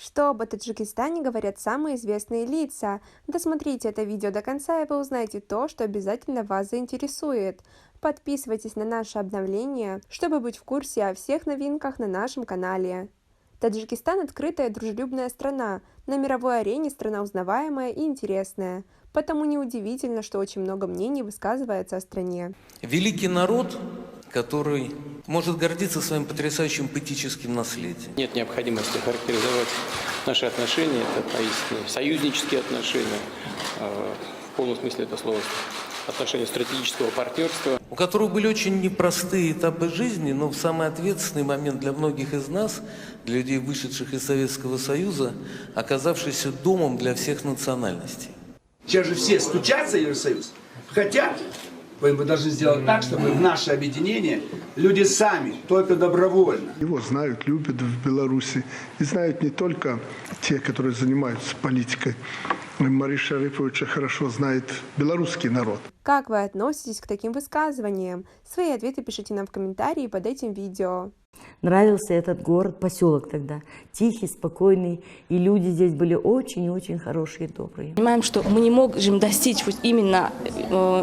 Что об Таджикистане говорят самые известные лица? Досмотрите это видео до конца, и вы узнаете то, что обязательно вас заинтересует. Подписывайтесь на наше обновление, чтобы быть в курсе о всех новинках на нашем канале. Таджикистан – открытая и дружелюбная страна, на мировой арене страна узнаваемая и интересная. Потому неудивительно, что очень много мнений высказывается о стране. Великий народ, который может гордиться своим потрясающим поэтическим наследием. Нет необходимости характеризовать наши отношения, это поистине союзнические отношения, в полном смысле этого слова, отношения стратегического партнерства. У которого были очень непростые этапы жизни, но в самый ответственный момент для многих из нас, для людей, вышедших из Советского Союза, оказавшийся домом для всех национальностей. Сейчас же все стучатся в Евросоюз, хотят. Мы должны сделать так, чтобы в наше объединение люди сами, только добровольно. Его знают, любят в Беларуси. И знают не только те, которые занимаются политикой. Мария Шариповича хорошо знает белорусский народ. Как вы относитесь к таким высказываниям? Свои ответы пишите нам в комментарии под этим видео. Нравился этот город, поселок тогда. Тихий, спокойный. И люди здесь были очень-очень хорошие и добрые. Понимаем, что мы не можем достичь вот именно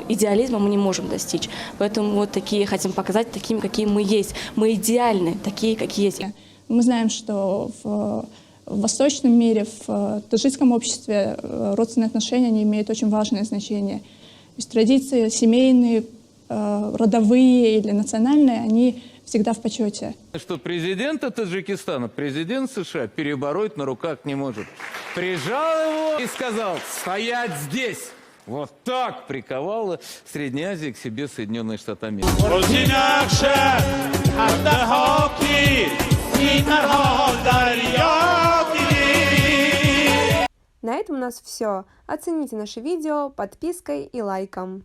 идеализма, мы не можем достичь. Поэтому вот такие хотим показать, такими, какие мы есть. Мы идеальны, такие, какие есть. Мы знаем, что в восточном мире, в таджикском обществе родственные отношения они имеют очень важное значение. То есть традиции семейные, родовые или национальные, они всегда в почете. Что президента Таджикистана президент США перебороть на руках не может. Прижал его и сказал: стоять здесь. Вот так приковала Средняя Азия к себе Соединенные Штаты Америки. На этом у нас все. Оцените наше видео подпиской и лайком.